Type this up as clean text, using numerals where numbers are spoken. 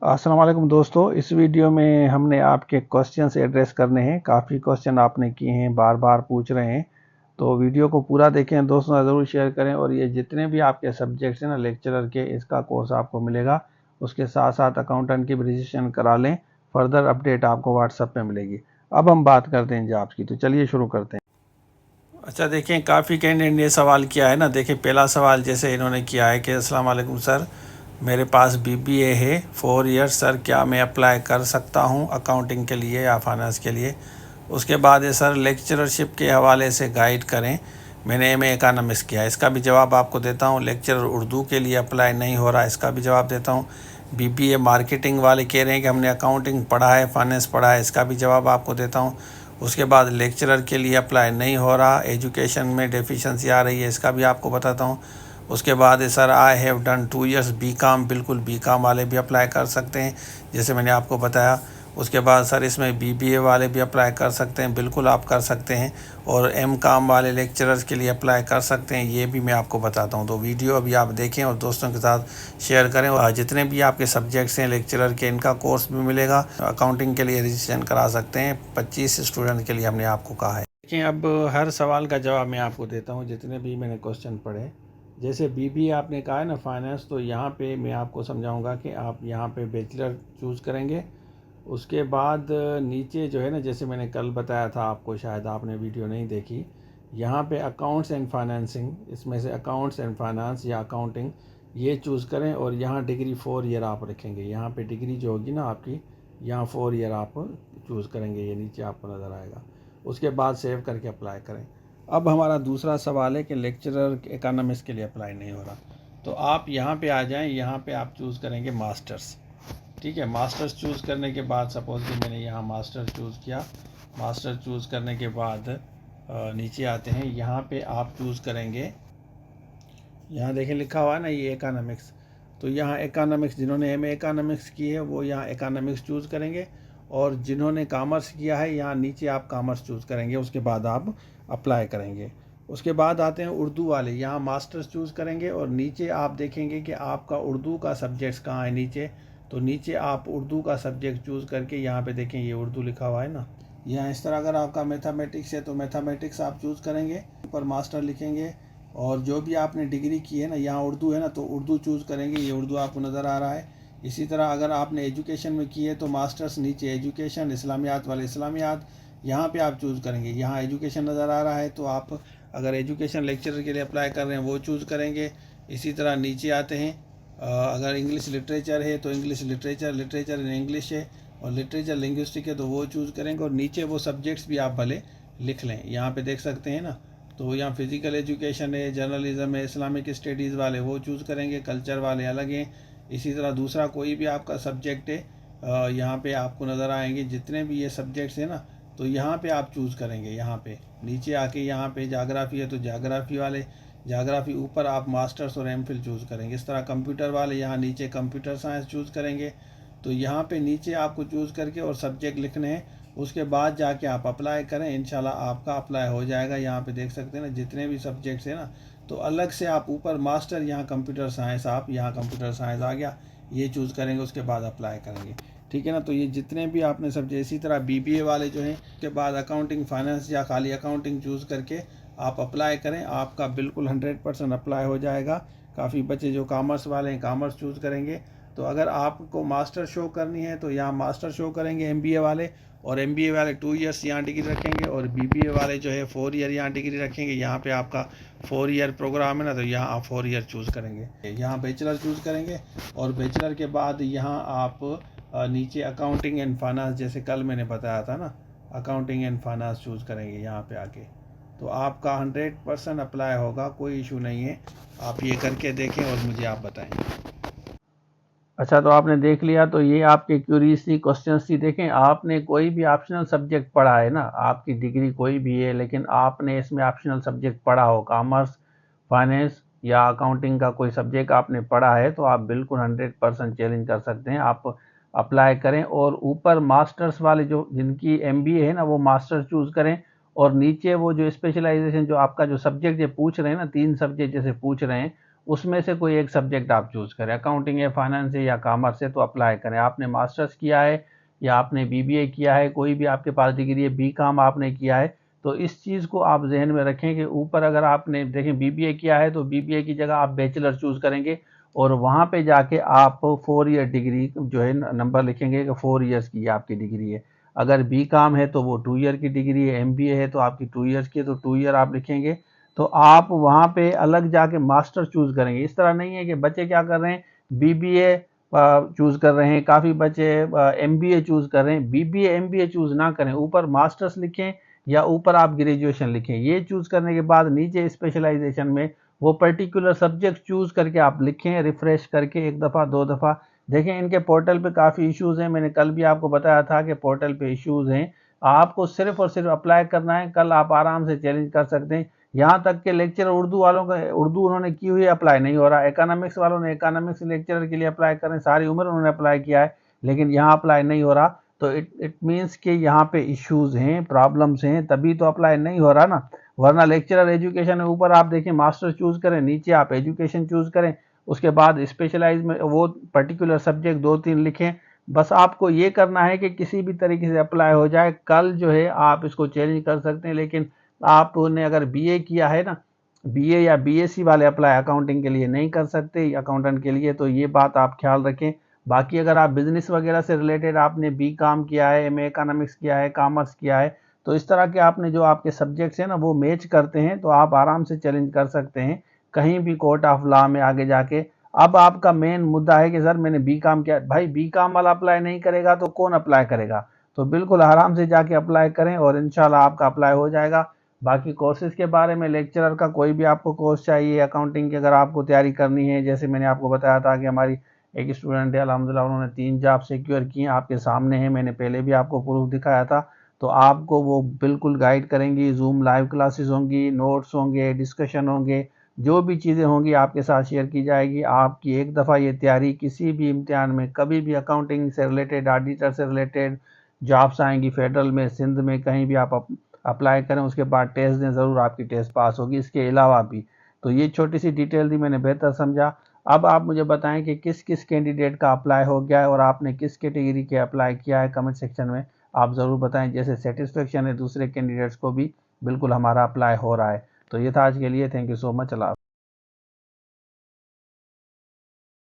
अस्सलाम वालेकुम दोस्तों, इस वीडियो में हमने आपके क्वेश्चंस एड्रेस करने हैं। काफ़ी क्वेश्चन आपने किए हैं, बार बार पूछ रहे हैं, तो वीडियो को पूरा देखें, दोस्तों ज़रूर शेयर करें। और ये जितने भी आपके सब्जेक्ट्स हैं ना लेक्चरर के, इसका कोर्स आपको मिलेगा। उसके साथ साथ अकाउंटेंट की भी रजिस्ट्रेशन करा लें, फर्दर अपडेट आपको व्हाट्सएप पे मिलेगी। अब हम बात करते हैं जॉब्स की, तो चलिए शुरू करते हैं। अच्छा देखें, काफ़ी कैंडिडेट ने सवाल किया है ना। देखें पहला सवाल जैसे इन्होंने किया है कि अस्सलाम वालेकुम सर, मेरे पास बीबीए है 4 इयर्स सर, क्या मैं अप्लाई कर सकता हूँ अकाउंटिंग के लिए या फाइनेंस के लिए। उसके बाद है सर, लेक्चरशिप के हवाले से गाइड करें, मैंने एमए इकोनॉमिक्स किया है। इसका भी जवाब आपको देता हूँ। लेक्चरर उर्दू के लिए अप्लाई नहीं हो रहा, इसका भी जवाब देता हूँ। बीबीए मार्केटिंग वाले कह रहे हैं कि हमने अकाउंटिंग पढ़ा है, फाइनेंस पढ़ा है, इसका भी जवाब आपको देता हूँ। उसके बाद लेक्चरर के लिए अप्लाई नहीं हो रहा, एजुकेशन में डेफिशिएंसी आ रही है, इसका भी आपको बताता हूँ। उसके बाद sir, I have done 2 years BCom, बिल्कुल बीकॉम वाले भी अप्लाई कर सकते हैं जैसे मैंने आपको बताया। उसके बाद सर, इसमें बीबीए वाले भी अप्लाई कर सकते हैं, बिल्कुल आप कर सकते हैं। और एमकॉम वाले लेक्चरर्स के लिए अप्लाई कर सकते हैं, ये भी मैं आपको बताता हूँ। तो वीडियो अभी आप देखें और दोस्तों के साथ शेयर करें। और जितने भी आपके सब्जेक्ट्स हैं लेक्चरर के, इनका कोर्स भी मिलेगा। अकाउंटिंग के लिए रजिस्ट्रेशन करा सकते हैं, 25 स्टूडेंट के लिए हमने आपको कहा है। देखिए, अब हर सवाल का जवाब मैं आपको देता हूँ, जितने भी मैंने क्वेश्चन पढ़े। जैसे बीबीए आपने कहा है ना फाइनेंस, तो यहाँ पे मैं आपको समझाऊंगा कि आप यहाँ पे बैचलर चूज़ करेंगे। उसके बाद नीचे जो है ना, जैसे मैंने कल बताया था आपको, शायद आपने वीडियो नहीं देखी, यहाँ पे अकाउंट्स एंड फाइनेंसिंग, इसमें से अकाउंट्स एंड फाइनेंस या अकाउंटिंग ये चूज़ करें। और यहाँ डिग्री 4 ईयर आप रखेंगे। यहाँ पे डिग्री जो होगी ना आपकी, यहाँ 4 ईयर आप चूज़ करेंगे, ये नीचे आपको नज़र आएगा। उसके बाद सेव करके अप्लाई करें। अब हमारा दूसरा सवाल है कि लेक्चरर इकोनॉमिक्स के लिए अप्लाई नहीं हो रहा, तो आप यहाँ पे आ जाएं। यहाँ पे आप चूज़ करेंगे मास्टर्स। ठीक है, मास्टर्स चूज़ करने के बाद, सपोज कि मैंने यहाँ मास्टर चूज़ किया। मास्टर चूज़ करने के बाद नीचे आते हैं, यहाँ पे आप चूज़ करेंगे, यहाँ देखें लिखा हुआ है ना ये इकोनॉमिक्स, तो यहाँ इकोनॉमिक्स, जिन्होंने एमए इकोनॉमिक्स की है वो यहाँ इकोनॉमिक्स चूज़ करेंगे। और जिन्होंने कॉमर्स किया है, यहाँ नीचे आप कॉमर्स चूज़ करेंगे। उसके बाद आप अप्लाई करेंगे। उसके बाद आते हैं उर्दू वाले, यहाँ मास्टर्स चूज़ करेंगे और नीचे आप देखेंगे कि आपका उर्दू का सब्जेक्ट्स कहाँ है नीचे। तो नीचे आप उर्दू का सब्जेक्ट चूज़ करके, यहाँ पे देखें ये उर्दू लिखा हुआ है ना, यहाँ इस तरह। अगर आपका मैथमेटिक्स है तो मैथमेटिक्स आप चूज़ करेंगे, ऊपर मास्टर लिखेंगे। और जो भी आपने डिग्री की है ना, यहाँ उर्दू है ना, तो उर्दू चूज़ करेंगे, ये उर्दू आपको नज़र आ रहा है। इसी तरह अगर आपने एजुकेशन में की है तो मास्टर्स नीचे एजुकेशन, इस्लामियात वाले इस्लामियात, यहाँ पे आप चूज़ करेंगे। यहाँ एजुकेशन नज़र आ रहा है, तो आप अगर एजुकेशन लेक्चरर के लिए अप्लाई कर रहे हैं वो चूज़ करेंगे। इसी तरह नीचे आते हैं, अगर इंग्लिश लिटरेचर है तो English literature, literature in English है और लिटरेचर लिंग्विस्टिक है तो वो चूज़ करेंगे। और नीचे वो सब्जेक्ट्स भी आप भले लिख लें, यहाँ पे देख सकते हैं ना। तो यहाँ फिज़िकल एजुकेशन है, जर्नलिज़म है, इस्लामिक स्टडीज़ वाले वो चूज़ करेंगे, कल्चर वाले अलग हैं। इसी तरह दूसरा कोई भी आपका सब्जेक्ट है, यहाँ पे आपको नज़र आएंगे जितने भी ये सब्जेक्ट्स हैं ना, तो यहाँ पे आप चूज़ करेंगे। यहाँ पे नीचे आके यहाँ पे जाग्राफ़ी है तो जाग्राफ़ी वाले, जाग्राफ़ी ऊपर आप मास्टर्स और एमफिल चूज़ करेंगे। इस तरह कंप्यूटर वाले यहाँ नीचे कंप्यूटर साइंस चूज़ करेंगे। तो यहाँ पे नीचे आपको चूज़ करके और सब्जेक्ट लिखने हैं। उसके बाद जाके आप अप्लाई करें, इंशाल्लाह आपका अप्लाई हो जाएगा। यहाँ पे देख सकते हैं ना जितने भी सब्जेक्ट्स हैं ना, तो अलग से आप ऊपर मास्टर, यहाँ कंप्यूटर साइंस, आप यहाँ कंप्यूटर साइंस आ गया, ये चूज़ करेंगे, उसके बाद अप्लाई करेंगे। ठीक है ना। तो ये जितने भी आपने सब्जेक्ट, इसी तरह बीबीए वाले जो हैं, उसके बाद अकाउंटिंग फाइनेंस या खाली अकाउंटिंग चूज़ करके आप अप्लाई करें, आपका बिल्कुल 100% अप्लाई हो जाएगा। काफ़ी बच्चे जो कॉमर्स वाले हैं कॉमर्स चूज़ करेंगे। तो अगर आपको मास्टर शो करनी है तो यहाँ मास्टर शो करेंगे एमबीए वाले, और एमबीए वाले 2 इयर्स यहाँ डिग्री रखेंगे, और बीबीए वाले जो है 4 ईयर यहाँ डिग्री रखेंगे। यहाँ पे आपका 4 ईयर प्रोग्राम है ना, तो यहाँ आप 4 ईयर चूज़ करेंगे। यहाँ बैचलर चूज़ करेंगे और बैचलर के बाद यहाँ आप नीचे अकाउंटिंग एंड फाइनेंस, जैसे कल मैंने बताया था ना, अकाउंटिंग एंड फाइनेंस चूज़ करेंगे यहाँ पे आके। तो आपका 100% अप्लाई होगा, कोई इशू नहीं है। आप ये करके देखें और मुझे आप बताएं। अच्छा, तो आपने देख लिया, तो ये आपके क्यूरीज थी, क्वेश्चंस थी। देखें, आपने कोई भी ऑप्शनल सब्जेक्ट पढ़ा है ना, आपकी डिग्री कोई भी है, लेकिन आपने इसमें ऑप्शनल सब्जेक्ट पढ़ा हो, कॉमर्स, फाइनेंस या अकाउंटिंग का कोई सब्जेक्ट आपने पढ़ा है, तो आप बिल्कुल 100% चैलेंज कर सकते हैं। आप अप्लाई करें और ऊपर मास्टर्स वाले जो जिनकी एमबीए है ना, वो मास्टर्स चूज़ करें। और नीचे वो जो स्पेशलाइजेशन, जो आपका जो सब्जेक्ट ये पूछ रहे हैं ना, 3 सब्जेक्ट जैसे पूछ रहे हैं, उसमें से कोई एक सब्जेक्ट आप चूज़ करें, अकाउंटिंग है, फाइनेंस है या कॉमर्स है, तो अप्लाई करें। आपने मास्टर्स किया है या आपने बीबीए किया है, कोई भी आपके पास डिग्री है, बीकॉम आपने किया है, तो इस चीज़ को आप जहन में रखें कि ऊपर अगर आपने देखें बीबीए किया है तो बीबीए की जगह आप बैचलर चूज़ करेंगे और वहाँ पे जाके आप 4 ईयर डिग्री जो है नंबर लिखेंगे कि 4 ईयर्स की आपकी डिग्री है। अगर बीकॉम है तो वो 2 ईयर की डिग्री है, एमबीए है तो आपकी 2 ईयर्स की है, तो 2 ईयर आप लिखेंगे। तो आप वहाँ पे अलग जाके मास्टर चूज़ करेंगे। इस तरह नहीं है कि बच्चे क्या कर रहे हैं, बीबीए चूज़ कर रहे हैं, काफ़ी बच्चे एमबीए चूज़ कर रहे हैं। बीबीए एमबीए चूज़ ना करें, ऊपर मास्टर्स लिखें या ऊपर आप ग्रेजुएशन लिखें। ये चूज़ करने के बाद नीचे स्पेशलाइजेशन में वो पर्टिकुलर सब्जेक्ट चूज़ करके आप लिखें, रिफ्रेश करके 1 दफ़ा 2 दफ़ा। देखें इनके पोर्टल पे काफ़ी इश्यूज़ हैं, मैंने कल भी आपको बताया था कि पोर्टल पे इश्यूज़ हैं। आपको सिर्फ और सिर्फ अप्लाई करना है, कल आप आराम से चैलेंज कर सकते हैं। यहाँ तक के लेक्चर उर्दू वालों का उर्दू उन्होंने की हुई अप्लाई नहीं हो रहा, इकोनॉमिक्स वालों ने इकोनॉमिक्स लेक्चरर के लिए अप्लाई करें, सारी उम्र उन्होंने अप्लाई किया है लेकिन यहाँ अप्लाई नहीं हो रहा। तो इट मीन्स कि यहाँ पे इश्यूज़ हैं, प्रॉब्लम्स हैं, तभी तो अप्लाई नहीं हो रहा ना। वरना लेक्चरर एजुकेशन में ऊपर आप देखिए मास्टर चूज़ करें, नीचे आप एजुकेशन चूज़ करें, उसके बाद स्पेशलाइज में वो पर्टिकुलर सब्जेक्ट 2-3 लिखें। बस आपको ये करना है कि किसी भी तरीके से अप्लाई हो जाए। कल जो है आप इसको चेंज कर सकते हैं, लेकिन आपने अगर बीए किया है ना, बीए या बीएससी वाले अप्लाई अकाउंटिंग के लिए नहीं कर सकते अकाउंटेंट के लिए, तो ये बात आप ख्याल रखें। बाकी अगर आप बिजनेस वगैरह से रिलेटेड आपने बीकॉम किया है, एमए इकोनॉमिक्स किया है, कॉमर्स किया है, तो इस तरह के आपने जो आपके सब्जेक्ट्स हैं ना वो मैच करते हैं, तो आप आराम से चैलेंज कर सकते हैं कहीं भी कोर्ट ऑफ लॉ में आगे जाके। अब आपका मेन मुद्दा है कि सर मैंने बीकॉम किया, भाई बीकॉम वाला अप्लाई नहीं करेगा तो कौन अप्लाई करेगा? तो बिल्कुल आराम से जाके अप्लाई करें और इंशाल्लाह आपका अप्लाई हो जाएगा। बाकी कोर्सेज के बारे में, लेक्चरर का कोई भी आपको कोर्स चाहिए अकाउंटिंग की अगर आपको तैयारी करनी है, जैसे मैंने आपको बताया था कि हमारी एक स्टूडेंट है अल्हम्दुलिल्लाह उन्होंने 3 जॉब सिक्योर की हैं, आपके सामने है, मैंने पहले भी आपको प्रूफ दिखाया था। तो आपको वो बिल्कुल गाइड करेंगी, जूम लाइव क्लासेस होंगी, नोट्स होंगे, डिस्कशन होंगे, जो भी चीज़ें होंगी आपके साथ शेयर की जाएगी। आपकी एक दफ़ा ये तैयारी किसी भी इम्तिहान में कभी भी अकाउंटिंग से रिलेटेड, ऑडिटर से रिलेटेड जॉब्स आएंगी फेडरल में, सिंध में, कहीं भी आप अप्लाई करें, उसके बाद टेस्ट दें, ज़रूर आपकी टेस्ट पास होगी। इसके अलावा भी तो ये छोटी सी डिटेल दी, मैंने बेहतर समझा। अब आप मुझे बताएं कि किस किस कैंडिडेट का अप्लाई हो गया है और आपने किस कैटेगरी के अप्लाई किया है, कमेंट सेक्शन में आप ज़रूर बताएं। जैसे सेटिस्फेक्शन है दूसरे कैंडिडेट्स को भी, बिल्कुल हमारा अप्लाई हो रहा है। तो ये था आज के लिए, thank you so much. Allah.